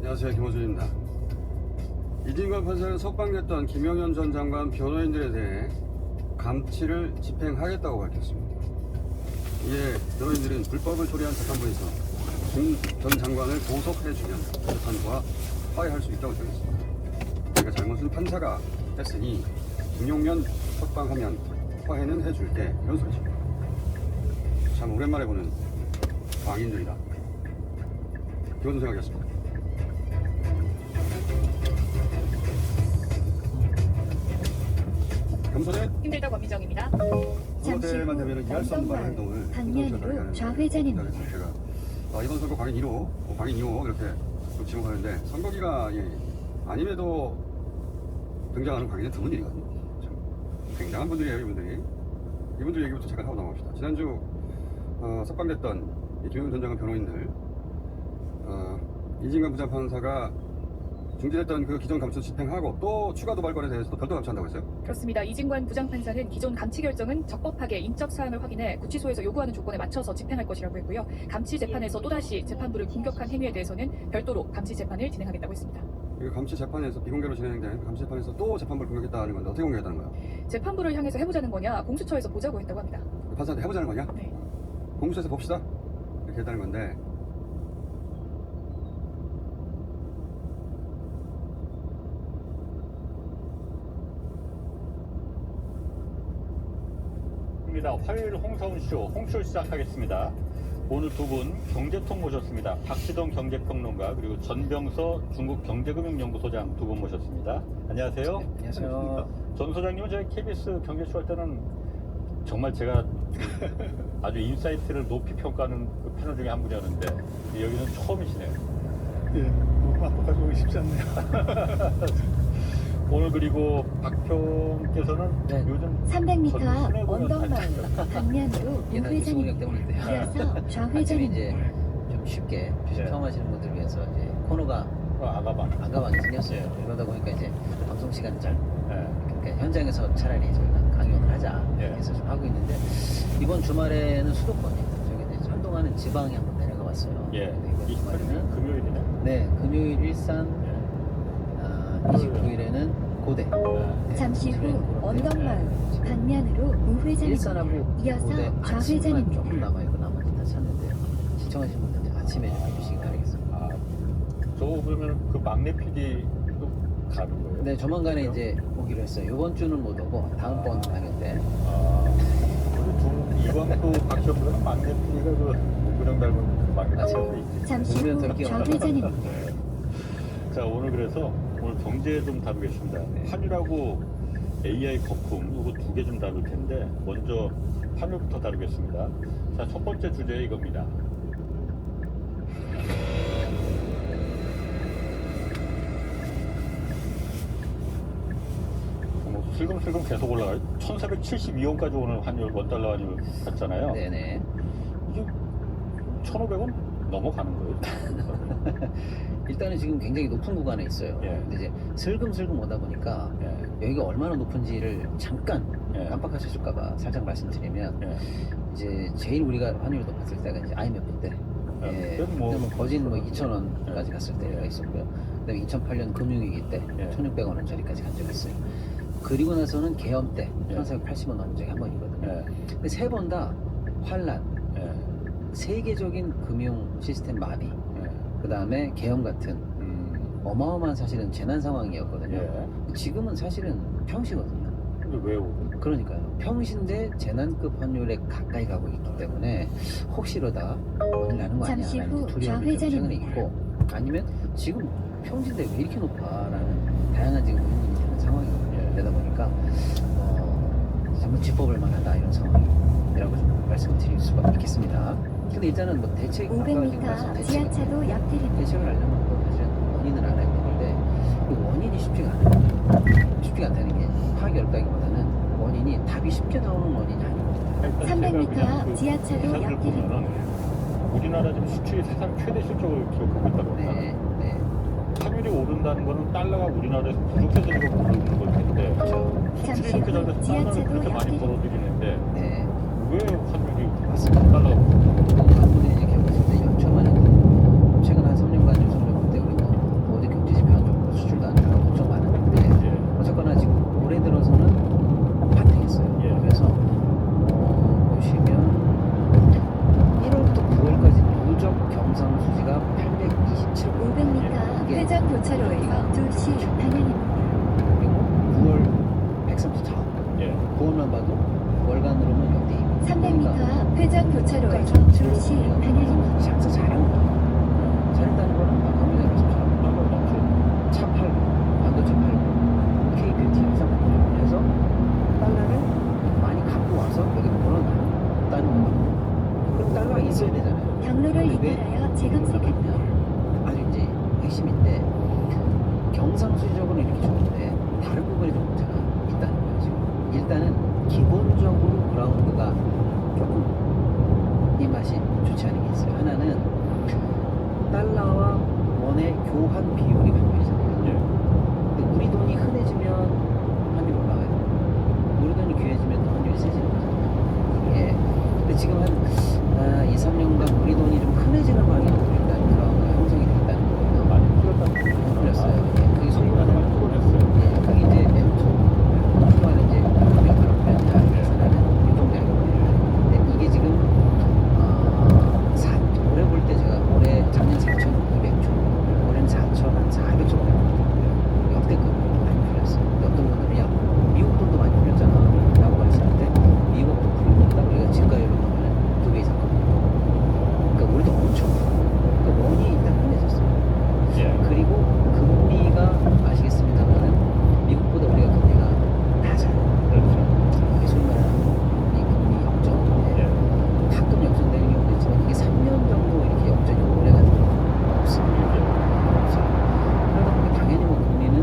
안녕하세요, 김호준입니다. 이진관 판사는 석방됐던 김영현 전 장관 변호인들에 대해 감치를 집행하겠다고 밝혔습니다. 이에 변호인들은 불법을 초래한 재판부에서 김 전 장관을 보석해주면 재판부와 화해할 수 있다고 전했습니다. 그러니까 잘못은 판사가 했으니 김용현 석방하면 화해는 해줄게, 이런 소리죠. 참 오랜만에 보는 광인들이다, 이런 생각이었습니다. 겸손해? 힘들다 권미정입니다. 잠시 선거때만 후 되면 이해할 수 없는 많은 언덕마을 행동을 방면으로 좌회전입니다. 제가 이번 선거 광인 1호, 광인 2호 이렇게 좀 지목하는데 선거 기간이 아님에도 등장하는 광인은 드문 일이거든요. 참 굉장한 분들이에요, 이분들이. 이분들 얘기부터 잠깐 하고 넘어갑시다. 지난주 석방됐던 김영현 전 장관 변호인들, 이진관 부장판사가 중지됐던 그 기존 감치 집행하고 또 추가 도발권에 대해서도 별도 감치한다고 했어요? 그렇습니다. 이진관 부장판사는 기존 감치 결정은 적법하게 인적 사항을 확인해 구치소에서 요구하는 조건에 맞춰서 집행할 것이라고 했고요. 감치 재판에서 또다시 재판부를 공격한 행위에 대해서는 별도로 감치 재판을 진행하겠다고 했습니다. 그 감치 재판에서 비공개로 진행된 감치 재판에서 또 재판부를 공격했다는 건데 어떻게 공격했다는 거예요? 재판부를 향해서 해보자는 거냐, 공수처에서 보자고 했다고 합니다. 판사한테 해보자는 거냐? 네. 공수처에서 봅시다, 이렇게 했다는 건데, 화요일 홍서훈쇼, 홍쇼 시작하겠습니다. 오늘 두 분 경제통 모셨습니다. 박시동 경제평론가, 그리고 전병서 중국경제금융연구소장 두 분 모셨습니다. 안녕하세요. 네, 안녕하세요. 전 소장님은 저희 KBS 경제쇼 할 때는 정말 제가 아주 인사이트를 높이 평가하는 그 패널 중에 한 분이었는데 여기는 처음이시네요. 예, 바꿔가지고 쉽지 않네요. 오늘 그리고 박평께서는 네. 요즘 300m 앞 시내 공연 언덕마을 방면으로 예산 이수공역 우회전입니다. 때문인데요. 이어서 아침에 좌회전입니다. 이제 좀 쉽게 주식 네. 경험하시는 분들 위해서 이제 코너가 아가방. 아가방이 생겼어요. 그러다 보니까 이제 방송 시간이 짧고, 네. 그러니까 현장에서 차라리 저희가 강연을 하자 네. 이렇게 해서 좀 하고 있는데, 이번 주말에는 수도권에 저기 이제 한동안은 지방에 한번 내려가 봤어요. 예. 근데 이번 주말에는 금요일이네. 네, 금요일 일산, 예. 29일에는 고대. 네, 잠시 후 그런 언덕마을 방면으로 우회전입니다. 일산하고 이어서 고대 아침만 좌회전입니다. 조금 남아있고 나머지 다 찼는데요. 시청하시는 분들 아침에 좀 해주시기 바라겠습니다. 아, 저 그러면 그 막내 PD도 가는 거예요? 네, 조만간에 이제 오기로 했어요. 이번 주는 못 오고 다음번 강연 때. 우리 이광수 박시영보다는 막내 PD가 그 문근영 닮은 그 막내 PD가 있지. 잠시 보면 후 더 귀여워요. 좌회전입니다. 네. 자, 오늘 그래서 오늘 경제 좀 다루겠습니다. 환율하고 AI 거품 이거 두 개 좀 다룰 텐데 먼저 환율부터 다루겠습니다. 자, 첫 번째 주제 이겁니다. 슬금슬금 계속 올라가요. 1472원까지 오늘 환율 원달러 환율 갔잖아요. 네네. 이게 1,500원 넘어가는 거예요. 일단은 지금 굉장히 높은 구간에 있어요. 예. 근데 이제 슬금슬금 오다 보니까 예. 여기가 얼마나 높은지를 잠깐 예. 깜빡하실까봐 살짝 말씀드리면, 예. 이제 제일 우리가 환율을 높았을 때가 이제 IMF 때. 그때는 뭐- 그때 거진 2,000원까지 갔을 때가 있었고요. 그다음에 2008년 금융위기 때 예. 1,600원짜리까지 간 적이 있어요. 그리고 나서는 계엄 때 예. 1,480원 넘은 적이 한 번이거든요. 예. 근데 세 번 다 환란, 예. 세계적인 금융 시스템 마비, 예. 그 다음에 계엄 같은 어마어마한 사실은 재난 상황이었거든요. 예. 지금은 사실은 평시거든요. 근데 왜 오고? 그러니까요. 평시인데 재난급 환율에 가까이 가고 있기 때문에 혹시러다 오늘 나는 거 아니야 잠시 라는 후 두려움이 좀 최근에 좌회전입니다. 있고, 아니면 지금 평시인데 왜 이렇게 높아라는 다양한 지금 의문이 드는 상황이거든요. 예. 그러다 보니까 정말 짚어볼 만하다 이런 상황이라고 좀 말씀을 드릴 수가 있겠습니다. 근데 일단은 뭐 대책, 아까 지금 500m 말씀 대책, 지하차도 옆길입니다. 대책을 하려면 또 사실은 원인을 알아야 되는데 그 원인이 쉽지가 않아요. 쉽지가 않다는 게 파악이 어렵다기보다는 원인이 답이 쉽게 나오는 원인이 아니거든요. 300m 앞 지하차도 기사들 옆길입니다. 보면은 우리나라 지금 수출이 세상 최대 실적을 기록하고 있다고 합니다. 네, 네. 환율이 오른다는 거는 달러가 우리나라에서 부족해서 그런 모르는 걸 텐데 잠시 수출이 이렇게 잘 후 돼서 달러를 지하차도 그렇게 많이 옆길입니다. 벌어들이는데 네. 왜 환율이 맞습니다. 달러가 많은 분들이 이제 기억하실 때 연초만에 최근 한 3년간 뉴스를 볼 때 우리가 이게 회전 교차로에서 2시 방향입니다. 그리고 9월 134억. 예. 9월만 봐도 월간으로는 역대 300m 앞 회전 교차로에서 2시 방향입니다. 장사 잘한 거야. 잘했다는 거는 아까 우리가 말씀처럼 한번 넘죠. 차 팔고, 반도체 팔고, K-뷰티 회사 팔고 해서 달러를 많이 갖고 와서 여기 몰아놨다는 거예요. 그럼 달러가 있어야 되잖아요. 경로를 이탈하여 재검색합니다. 아주 이제 핵심인데 경상수지적으로 이렇게 좋은데 다른 부분이 좀 문제가 있다는 거예요. 지금 일단은 기본적으로 그라운드가 조금 입맛이 좋지 않은 게 있어요. 하나는 달러와 원의 교환 비율이 반별이잖아요. 예. 근데 우리 돈이 흔해지면 환율이 올라가요. 우리 돈이 귀해지면 환율이 세지는 거죠. 예. 근데 지금 한 2, 3년간 우리 돈이 좀 흔해지는 방향으로 일단 그라운드가 형성이 됐다는 거예요. 많이 풀렸다는 풀렸어요. 예. 그게 소위 많이 말하는 풀어냈어요. 예, 그게 이제 M2, 통화는 이제 우리가 바로 변자 계산하는 유동량이거든요. 근데 이게 지금 올해 볼 때 제가 올해 작년 4,200조, 올해는 4,400조 정도 역대급 많이 풀렸어요. 근데 어떤 분들은 야 미국 돈도 많이 풀렸잖아 라고 하시는데 미국 돈 풀린 것보다 우리가 증가율로 보면 2배 이상 컸거든요. 그러니까 우리도 엄청 그러니까 원이 일단 흔해졌어요. 예. 그리고 금리가 아시겠습니다만은 미국보다 우리가 금리가 낮아요. 그렇죠. 이게 소위 말하는 이 금리 역전. 예. 가끔 역전되는 경우도 있지만 이게 3년 정도 이렇게 역전이 오래 가는 경우가 없습니다. 없어요. 그러다 보니 당연히 뭐 금리는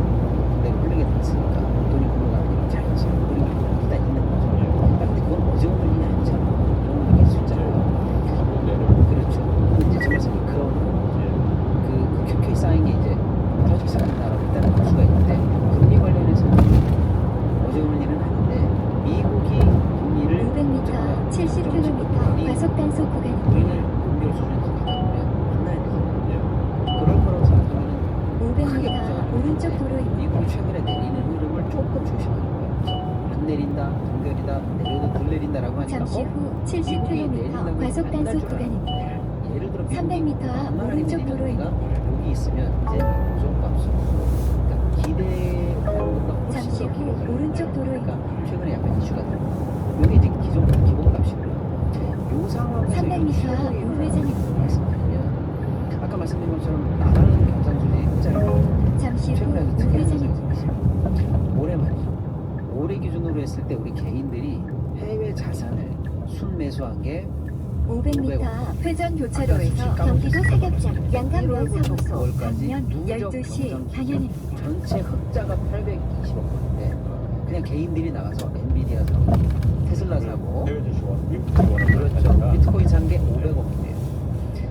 내가 풀리게 됐으니까 돈이 굴러가는 게 자연스러운 흐름이 일단 있는 거죠. 근데 그건 어제 오늘 일이 아니잖아. 오늘 이게 숫자예요. 한번 내려오고. 그렇죠. 근데 이제 제 말씀이 그런 그 켜켜이 쌓인 게 이제 터지기 시작한다라고 일단은 볼 수가 있는데 금리 관련해서는 어제 오는 일은 아닌데 미국이 금리를 500m 앞 70km 과속 단속 구간입니다. 우리는 공별 수준에서 가다 보면 만나야 되잖아요. 그럴 거라고 생각하면 500m 앞 오른쪽 도로입니다. 미국이 최근에 내리는 흐름을 조금 조심하는 거예요. 안 내린다, 동결이다, 내려도 덜 내린다라고 하니까 잠시 후 70km 과속 단속 구간입니다. 예를 들어 300m 앞 오른쪽 도로입니다. 여기 있으면 이제 고정값으로 그러니까 기대하는 것보다 훨씬 잠시 더 후 길어져요. 오른쪽 도로입니다. 그러니까 최근에 약간 이슈가 되고 여기 이제 기본값이고요. 요 상황에서 300m 앞 우회전입니다. 말씀드리면 아까 말씀드린 것처럼 나가는 경상수지 흑자를 잠시 후 최근에 아주 특이한 우회전입니다. 현상이 있어요. 올해 말이죠. 올해 기준으로 했을 때 우리 개인들이 해외 자산을 순매수한 게 500m 앞 회전 교차로에서 경기도 사격장 양감면사무소 방면 12시 방향입니다. 전체 흑자가 820억 원인데 그냥 개인들이 나가서 엔비디아 사고 테슬라 사고 해외 주식원, 미국 주식원. 그렇죠. 비트코인 산 게 500억인데요.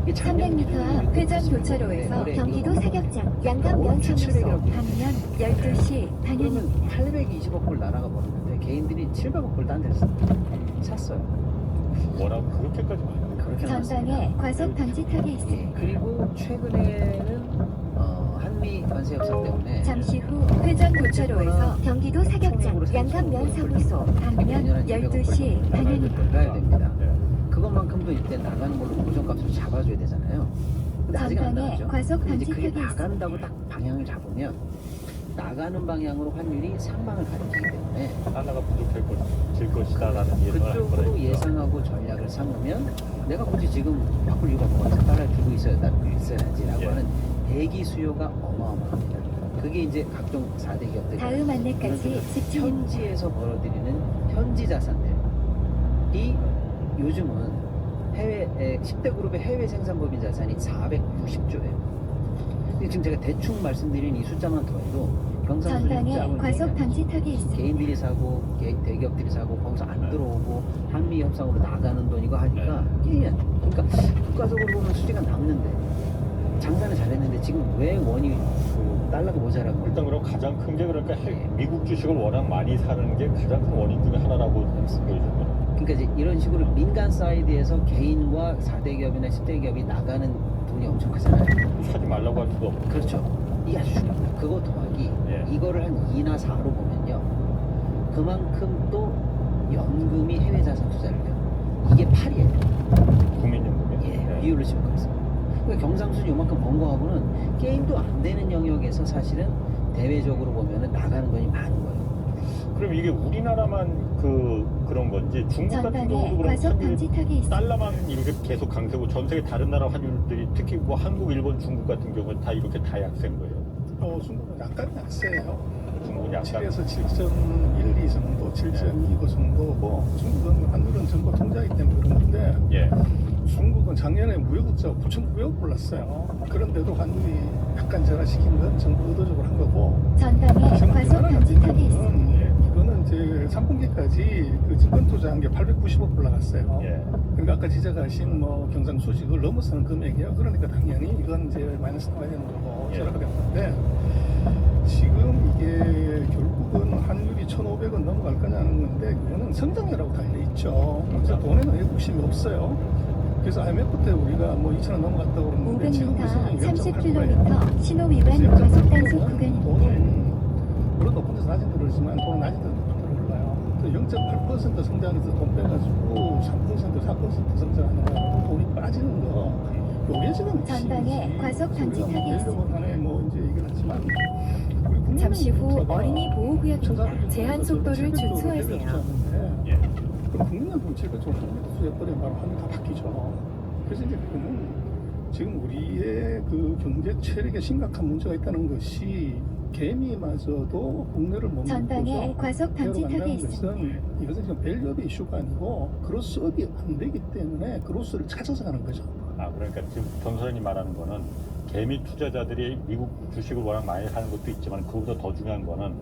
300m 앞 회전 교차로에서 경기도 사격장 양감면사무소 방면 12시 방향입니다. 그러면 820억 불 나라가 벌었는데 개인들이 700억 불 딴 데서 샀어요. 워낙 그렇게까지 많이. 그렇게 전방에 과속 방지턱이 있습니다. 예, 그리고 최근에는 한미 관세 협상 때문에 잠시 후 회전 교차로에서 경기도 사격장 양감면사무소 방면 12시 방향입니다. 가야 됩니다. 예. 그것만큼도 일단 나가는 걸로 고정값으로 잡아줘야 되잖아요. 근데 아직 안 전방에 나가죠. 과속 근데 이제 그게 방지턱이 있습니다. 나간다고 딱 방향을 잡으면 나가는 방향으로 환율이 상방을 가리키기 때문에 하나가 부족해질 것이다라는 예상을 할 그쪽으로 거라니까. 예상하고 전략을 삼으면 내가 굳이 지금 바꿀 이유가 뭐가 있어? 달러를 들고 있어야지라고 예. 하는 대기 수요가 어마어마합니다. 그게 이제 각종 4대 기업들이 다음 안내까지 집중입니다. 현지에서 벌어들이는 현지 자산들이 요즘은 해외 10대 그룹의 해외 생산법인 자산이 460조예요. 지금 제가 대충 말씀드린 이 숫자만 더해도 경상수지 전방에 숫자하고는 과속 얘기하는 방지턱이 있습니다. 개인들이 사고 대기업들이 사고 거기서 안 들어오고 한미 협상으로 나가는 돈이고 하니까 이게 그러니까 국가적으로 보면 수지가 남는데 장사는 잘했는데 지금 왜 원이 그 달러가 모자란 거예요? 일단 그럼 가장 큰 게 그러니까 미국 주식을 워낙 많이 사는 게 가장 큰 원인 중에 하나라고 보여집니다. 그러니까 이제 이런 식으로 민간 사이드에서 개인과 4대 기업이나 10대 기업이 나가는 돈이 엄청 크잖아요. 사지 말라고 할 수도 없고. 그렇죠. 이게 아주 중요합니다. 그거 더하기 예. 이거를 한 2나 4로 보면요. 그만큼 또 연금이 해외 자산 투자를 해요. 이게 8이에요. 국민연금이. 예, 비율을 치면 그렇습니다. 그러니까 경상수지 요만큼 번 거하고는 게임도 안 되는 영역에서 사실은 대외적으로 보면은 나가는 돈이 많은 거예요. 그럼 이게 우리나라만 그런 건지 중국 같은 전방에 경우도 그럼 과속 환율이 방지턱이 있습니다. 달러만 이렇게 계속 강세고 전 세계 다른 나라 환율들이 특히 뭐 한국, 일본, 중국 같은 경우는 다 이렇게 다 약세인 거예요. 중국은 약간 약세예요. 중국은 약간 7에서 7.12 정도, 7.29 정도고 중국은 환율은 정부 통제하기 때문에 그런 건데 예. 중국은 작년에 무역흑자가 9,900억 올랐어요. 그런데도 환율이 약간 절하시킨 건 정부 의도적으로 한 거고 전방에 지금 과속 우리나라 같은 방지턱이 있습니다. 경우는 이거는 이제 3분기까지 그 증권 투자한 게 890억 올라갔어요. 예. 그러니까 아까 지적하신 뭐 경상수지 그걸 넘어서는 금액이에요. 그러니까 당연히 이건 이제 마이너스 나와야 되는 거고 예. 절하게 되는데 지금 이게 결국은 환율이 1,500원 넘어갈 거냐는 건데 그거는 성장률하고 달려 있죠. 그래서 돈에는 애국심이 없어요. 그래서 IMF 때 우리가 뭐 2,000원 넘어갔다고 그러는데 지금 500m, 0.8%예요. 30km 신호 위반 과속 단속 구간입니다. 돈은 물론 높은 데서 낮은 데로 오르지만 돈은 낮은 데서 높은 데로 올라요. 0.8% 성장해서 돈 빼가지고 3%, 4% 성장하는 거 돈이 빠지는 거 요게 지금 전방에 핵심이지. 과속 우리가 방지턱이 뭐 있습니다. 간에 뭐 이제 얘기를 하지만 우리 국민은 잠시 후 문제가 어린이 보호구역입니다. 제한 속도를 준수하세요. 예. 그럼 국민연금 제가 좀 투자해버리면 바로 환율 다 바뀌죠. 그래서 이제 그거는 지금 우리의 그 경제 체력에 심각한 문제가 있다는 것이 개미마저도 국내를 못 전방에 먹고서 과속 방지턱이 내려간다는 있습니다. 것은 이것은 지금 밸류업의 이슈가 아니고 그로스업이 안 되기 때문에 그로스를 찾아서 가는 거죠. 아, 그러니까 지금 전선이 말하는 거는 개미 투자자들이 미국 주식을 워낙 많이 하는 것도 있지만 그보다 더 중요한 거는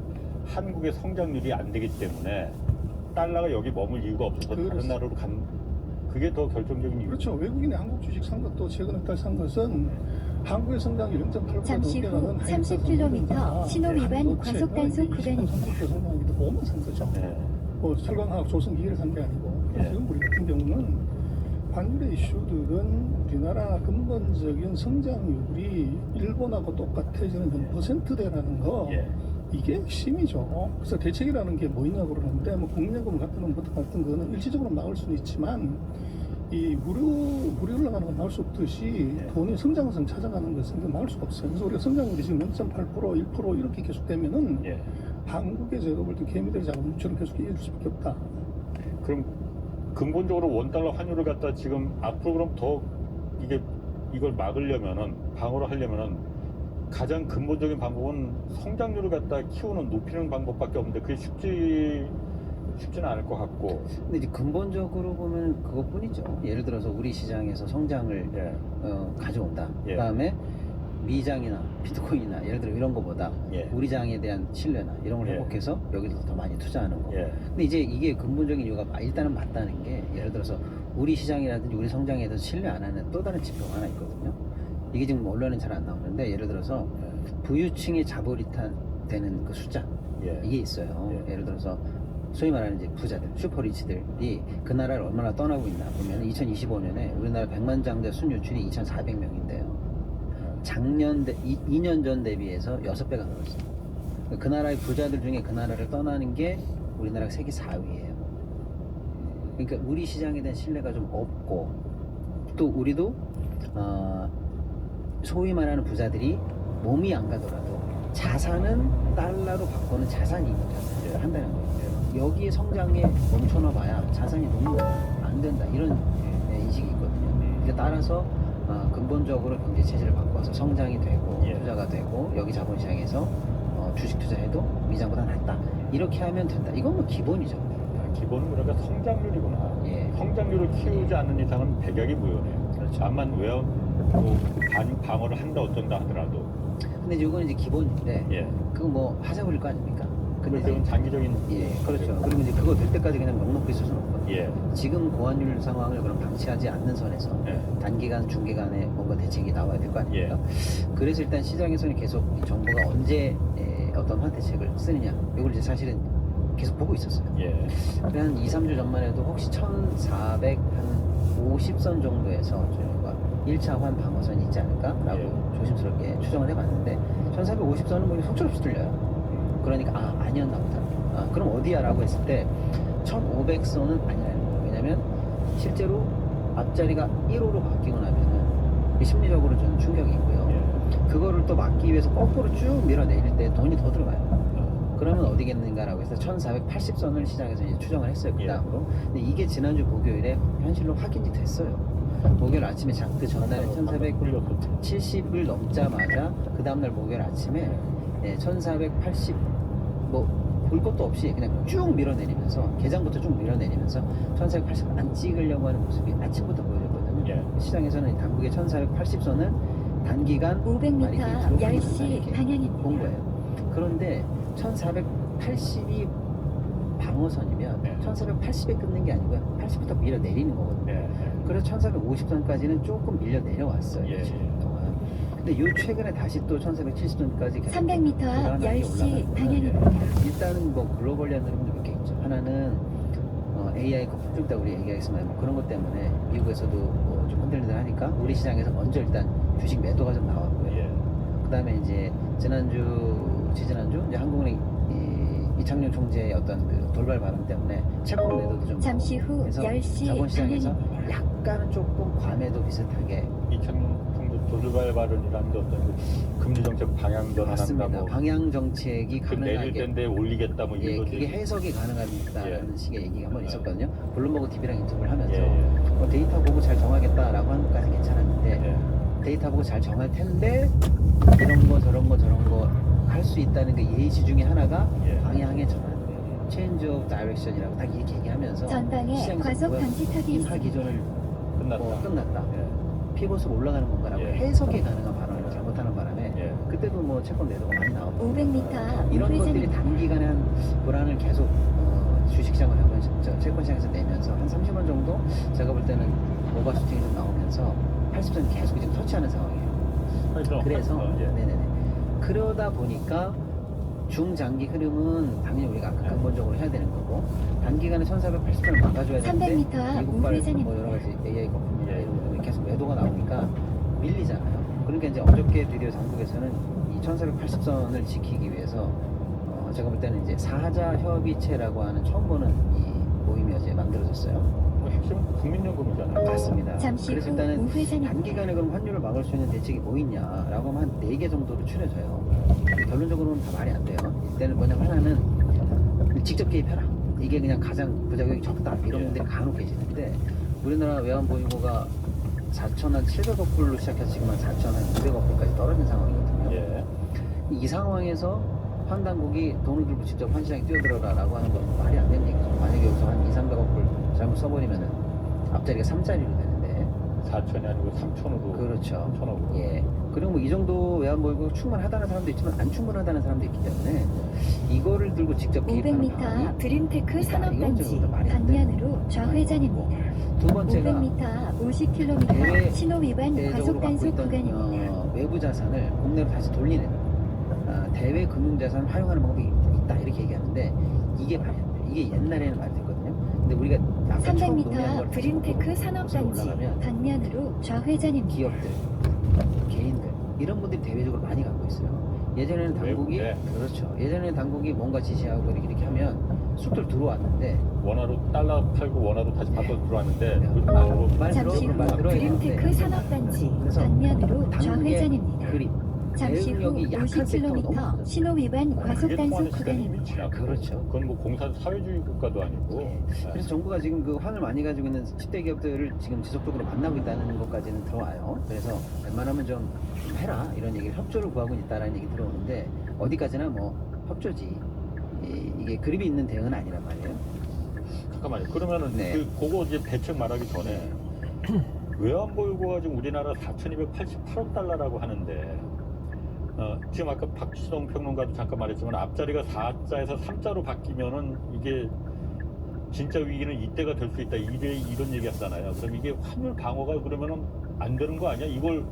한국의 성장률이 안 되기 때문에 달러가 여기 머물 이유가 없어서 다른 그렇습니다. 나라로 간 그게 더 결정적인 이유죠. 그렇죠. 외국인이 한국 주식 산 것도 최근에 달 산 것은 한국의 성장률 0.8% 잠시 후 30km 신호 위반 과속 단속 구간입니다. 성장률도 보면 산 거죠. 네. 뭐 철강화학 조선기계를 산 게 아니고 예. 지금 우리 같은 경우는 환율의 이슈들은 우리나라 근본적인 성장률이 일본하고 똑같아지는 한 %대라는 거 예. 이게 핵심이죠. 그래서 대책이라는 게 뭐 있냐고 그러는데 뭐 국민연금 같은 것부터 같은 거는 일시적으로 막을 수는 있지만 이 무료 올라가는 건 막을 수 없듯이 예. 돈이 성장성 찾아가는 것은 막을 수가 없어요. 그래서 우리가 성장률이 지금 0.8%, 1% 이렇게 계속되면은 예. 한국의 제가 볼 때 개미들이 잡은 물처럼 계속 이어질 수밖에 없다. 그럼 근본적으로 원달러 환율을 갖다 지금 앞으로 그럼 더 이걸 막으려면은 방어를 하려면은 가장 근본적인 방법은 성장률을 갖다 키우는 높이는 방법밖에 없는데 그게 쉽지는 않을 것 같고. 근데 이제 근본적으로 보면 그것뿐이죠. 예를 들어서 우리 시장에서 성장을 예. 가져온다. 예. 그다음에 미장이나 비트코인이나 예를 들어 이런 거보다 예. 우리 장에 대한 신뢰나 이런 걸 예. 회복해서 여기서 더 많이 투자하는 거. 예. 근데 이제 이게 근본적인 이유가 일단은 맞다는 게 예를 들어서 우리 시장이라든지 우리 성장에 대해서 신뢰 안 하는 또 다른 지표가 하나 있거든요. 이게 지금 언론은 잘 안 나오는데 예를 들어서 부유층의 자본이탄 되는 그 숫자 예. 이게 있어요. 예. 예를 들어서 소위 말하는 이제 부자들, 슈퍼리치들이 그 나라를 얼마나 떠나고 있나 보면 2025년에 우리나라 100만 장자 순유출이 2,400명인데요. 작년 2년 전 대비해서 6배가 늘었어요. 그 나라의 부자들 중에 그 나라를 떠나는 게 우리나라가 세계 4위예요. 그러니까 우리 시장에 대한 신뢰가 좀 없고 또 우리도 소위 말하는 부자들이 몸이 안 가더라도 자산은 달러로 바꾸는 자산이 한다는 거예요. 여기에 성장에 멈춰놔 봐야 자산이 너무 안 된다 이런 인식이 있거든요. 그러니까 따라서 근본적으로 경제 체제를 바꿔서 성장이 되고 예. 투자가 되고 여기 자본시장에서 주식 투자해도 미장보다 낫다 이렇게 하면 된다. 이건 뭐 기본이죠. 기본은 그러니까 성장률이구나. 예. 성장률을 키우지 않는 이상은 백약이 무효네요. 그렇죠. 암만 방어를 한다 어쩐다 하더라도. 근데 이건 이제 기본인데 예. 그거 뭐 하자버릴 거 아닙니까? 근데 그건 이제 장기적인. 예, 그렇죠. 그리고 이제 그거 될 때까지 그냥 넉넉히 있을 수는 없거든요. 예. 지금 고환율 상황을 그럼 방치하지 않는 선에서 예. 단기간, 중기간에 뭔가 대책이 나와야 될 거 아닙니까? 그래서 일단 시장에서는 계속 이 정부가 언제 어떤 환대책을 쓰느냐 이걸 이제 사실은 계속 보고 있었어요. 예. 그래 한 2, 3주 전만 해도 혹시 1450선 정도에서 저희가 1차 환 방어선이 있지 않을까라고 예. 조심스럽게 추정을 해봤는데 1450선은 뭐 속절없이 들려요. 그러니까 아니었나 보다. 그럼 어디야 라고 했을 때 1500선은 아니라는 거예요. 왜냐면 실제로 앞자리가 1호로 바뀌고 나면은 심리적으로 좀 충격이 있고요. 예. 그거를 또 막기 위해서 거꾸로 쭉 밀어내릴 때 돈이 더 들어가요. 그러면 어디겠는가라고 해서 1480선을 시장에서 이제 추정을 했어요. 그 예. 다음으로. 근데 이게 지난주 목요일에 현실로 확인이 됐어요. 목요일 아침에 그 전날에 1470을 넘자마자 그 다음날 목요일 아침에 1480 뭐 볼 것도 없이 그냥 쭉 밀어내리면서 개장부터 쭉 밀어내리면서 1480 안 찍으려고 하는 모습이 아침부터 보여졌거든요. 예. 시장에서는 당국의 1480선은 단기간 500m 10시 방향입니다. 본 거예요. 그런데 1480이 방어선이면 네. 1480에 끊는 게 아니고요. 80부터 밀어 내리는 거거든요. 예. 그래서 1450선까지는 조금 밀려 내려왔어요. 예. 지금 동안. 근데 요 최근에 다시 또 1470선까지 300m 10시 방향입니다. 일단은 뭐 글로벌리한 흐름도 몇 개 있죠. 하나는 AI 거품 좀 이따 우리 얘기하겠지만 뭐 그런 것 때문에 미국에서도 뭐좀 흔들리들 하니까 우리 시장에서 먼저 일단 주식 매도가 좀 나왔고요. 예. 그다음에 이제 지지난주 이제 한국은행 이창용 총재의 어떤 그 돌발 발언 때문에 채권 매도도 좀 잠시 후 그래서 10시 자본시장에서 방향입니다. 약간은 조금 과매도 비슷하게 이창용 총재 돌발 발언이라는 게 어떤 그 금리 정책 방향 전환한다 맞습니다. 뭐 방향 정책이 그 내릴 가능하게 때인데 올리겠다 뭐 예, 이런 그게 해석이 가능하다는 예. 식의 얘기가 한번 예. 있었거든요. 블룸버그 TV랑 인터뷰를 하면서 예, 예. 뭐 데이터 보고 잘 정하겠다라고 하는 것까지 괜찮았는데 예. 데이터 보고 잘 정할 텐데 이런 거 저런 거 할 수 있다는 그 예시 중에 하나가 예. 방향의 전환, 체인지 오브 다이렉션이라고 딱 이렇게 얘기하면서 전방에 시장에서 과속 뭐야, 방지턱이 인하 있습니다. 기존을 끝났다. 끝났다. 예. 피봇으로 올라가는 건가라고 예. 해석이 가능한 발언을 잘못하는 바람에 예. 그때도 뭐 채권 매도가 많이 나왔고 500m 이런 것들이 우회전입니다. 단기간에 한 불안을 계속 주식시장을 하면서 채권시장에서 내면서 한 30원 정도 제가 볼 때는 오버슈팅이 좀 나오면서 80선 계속 지금 터치하는 상황이에요. 그래서 예. 네네네. 그러다 보니까 중장기 흐름은 당연히 우리가 아까 근본적으로 해야 되는 거고 단기간에 1480선을 막아줘야 되는데 300m 미국발 우회전입니다. 뭐 여러 가지 AI 거품이나 예. 이런 것들이 계속 매도가 나오니까 밀리잖아요. 그러니까 이제 어저께 드디어 당국에서는 이 1480선을 지키기 위해서 제가 볼 때는 이제 사자 협의체라고 하는 처음 보는 이 모임이 어제 만들어졌어요. 핵심은 국민연금이잖아요. 맞습니다. 잠시 그래서 후 일단은 우회전입니다. 단기간에 그럼 환율을 막을 수 있는 대책이 뭐 있냐라고 하면 한 4개 정도로 추려져요. 결론적으로는 다 말이 안 돼요. 이때는 뭐냐면 하나는 직접 개입해라. 이게 그냥 가장 부작용이 적다. 이런 분들이 간혹 계시는데 우리나라 외환보유고가 4,700억 불로 시작해서 지금 한 4,200억 불까지 떨어진 상황이거든요. 예. 이 상황에서 환당국이 돈을 들고 직접 환시장에 뛰어들어라라고 하는 건 말이 안 되는 얘기죠. 만약에 여기서 한 2,300억 불 잘못 써버리면은 앞자리가 3자리로 되는데 4천이 아니고 3천으로. 그렇죠. 3천억으로. 예. 그리고 뭐 이 정도 외환보유고 충분하다는 사람도 있지만 안 충분하다는 사람도 있기 때문에 이거를 들고 직접 개입하는 500m 드림테크 이건 산업단지 좀 말이 안 되는 방면으로 좌회전입니다. 두 번째가 500m 50km 대외- 신호 위반 대외적으로 과속 갖고 단속 있던 구간입니다. 외부 자산을 국내로 다시 돌리는 대외 금융자산을 활용하는 방법이 있다 이렇게 얘기하는데 이게 말이 안 돼. 이게 옛날에는 말이 됐거든요. 근데 우리가 아까 처음 논의한 걸 300m 다시 드림테크 거꾸로 산업단지 올라가면 방면으로 좌회전입니다. 기업들, 개인들 이런 분들이 대외적으로 많이 갖고 있어요. 예전에는 당국이 외국에? 그렇죠. 예전에는 당국이 뭔가 지시하고 이렇게 하면 쑥들 들어왔는데 원화로 달러 팔고 원화로 다시 바꿔 들어왔는데 네. 요즘 달러로 말 잠시 들어 후 말 들어야 드림테크 되는데 산업단지 그래서 방면으로 당국의 좌회전입니다. 그립 잠시 후 대응력이 약한 섹터가 너무 50km 많거든요. 신호 위반 과속 그게 단속 통하는 시간이 이미 구간입니다. 지났고. 그렇죠. 그건 뭐 공산 사회주의 국가도 아니고. 예. 그래서 정부가 지금 그 환을 많이 가지고 있는 10대 기업들을 지금 지속적으로 만나고 있다는 것까지는 들어와요. 그래서 웬만하면 좀 해라 이런 얘기를 협조를 구하고 있다라는 얘기 들어오는데 어디까지나 뭐 협조지 이게 그립이 있는 대응은 아니란 말이에요. 잠깐만요. 그러면은 네. 그거 이제 대책 말하기 전에 외환보유고가 지금 우리나라 4,288억 달러라고 하는데 지금 아까 박지성 평론가도 잠깐 말했지만 앞자리가 4자에서 3자로 바뀌면은 이게 진짜 위기는 이때가 될 수 있다 이런 얘기 하잖아요. 그럼 이게 환율 방어가 그러면은 안 되는 거 아니야? 이걸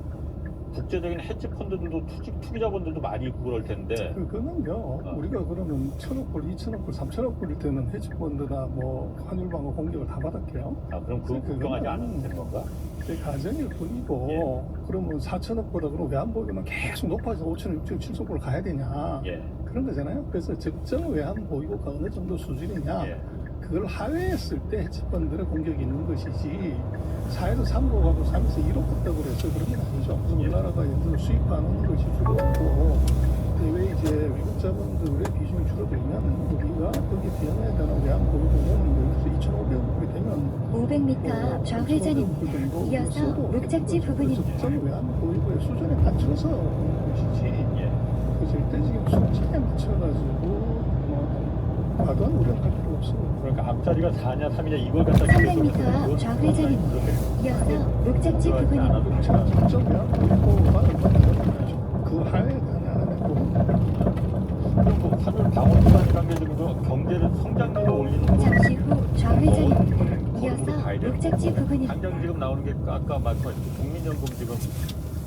국제적인 헤지 펀드들도 투기자본들도 많이 있고 그럴 텐데. 그거는요, 우리가 그러면 1,000억 불, 2,000억 불, 3,000억 불일 때는 헤지펀드나 뭐 환율 방어 공격을 다 받았게요. 아, 그럼 그건 걱정하지 않아도 되는 건가? 그게 가정일 뿐이고, 그러면 4,000억 보다 그럼 외환보유고만 계속 높아져서 5,000억, 6,000억, 7,000억 가야 되냐. 예. 그런 거잖아요. 그래서 적정 외환보유고가 어느 정도 수준이냐. 예. 그걸 하회했을 때 해치펀드의 공격이 있는 것이지 4에서 3으로 가고 3에서 2로 컸다고 해서 그런 건 아니죠. 그래서 우리나라가 예를 들어 수입하는 것이 줄어들고 대외 이제 외국 자본들의 비중이 줄어들면 우리가 거기에 비해야 되는 외환 보유고는 예를 들어서 2,500억이 되면 500m 좌회전입니다. 이어서 목적지 부근입니다. 적정 외환 보유고의 수준에 맞춰서 하는 것이지 예. 그래서 일단 지금 숫자에 맞춰가지고 과도한 우려는 할 필요 없어요. 그러니까 앞자리가 4냐 3이냐 이걸 갖다 300m 좌회전입니다. 이어서 목적지 부근입니다. 적정 외환 보유고가 그 하에 그리고 환율 방어 기반이라는 게 지금 그 경제를 성장률을 올리는 거. 잠시 후 좌회전입니다. 이어서 목적지 부근입니다. 당장 지금 나오는 게 아까 말씀하신 국민연금 지금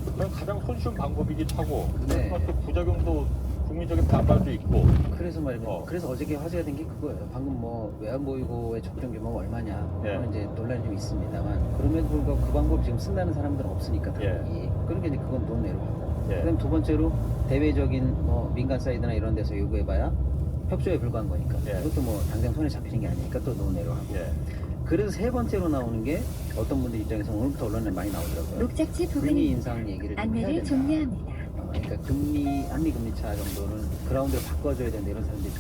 그건 가장 손쉬운 방법이기도 하고 네. 또 부작용도 국민적인 반발도 있고 그래서 말이에요. 그래서 어저께 화제가 된 게 그거예요. 방금 뭐 외환보유고의 적정 규모가 얼마냐 예. 그런 이제 논란이 좀 있습니다만 그럼에도 불구하고 그 방법 지금 쓴다는 사람들은 없으니까 당연히 그러니까 이제 그건 논외로 하고 예. 그다음 두 번째로 대외적인 뭐 민간 사이드나 이런 데서 요구해봐야 협조에 불과한 거니까 예. 그것도 뭐 당장 손에 잡히는 게 아니니까 또 논외로 하고 예. 그래서 세 번째로 나오는 게 어떤 분들 입장에서 오늘부터 언론에 많이 나오더라고요. 목적지 금리 부근입니다. 인상 얘기를 좀 해야 안내를 된다. 종료합니다. 그러니까 한미 금리 차 정도는 그라운드를 바꿔줘야 된다 이런 사람들이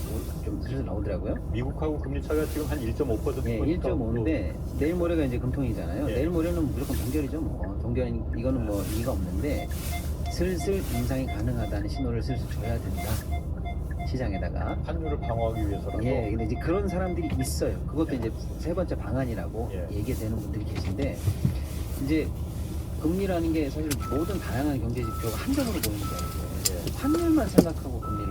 좀 슬슬 나오더라고요. 미국하고 금리 차가 지금 한 1.5% 예, 1.5인데 내일 모레가 이제 금통이잖아요. 예. 내일 모레는 무조건 동결이죠. 뭐 동결 이거는 뭐 이의가 없는데 슬슬 인상이 가능하다는 신호를 슬슬 줘야 된다. 시장에다가. 환율을 방어하기 위해서라도 예, 근데 이제 그런 사람들이 있어요. 그것도 이제 세 번째 방안이라고 예. 얘기되는 분들이 계신데 이제 금리라는 게 사실 모든 다양한 경제 지표가 한정으로 보이는 게 아니고 예. 환율만 생각하고 금리를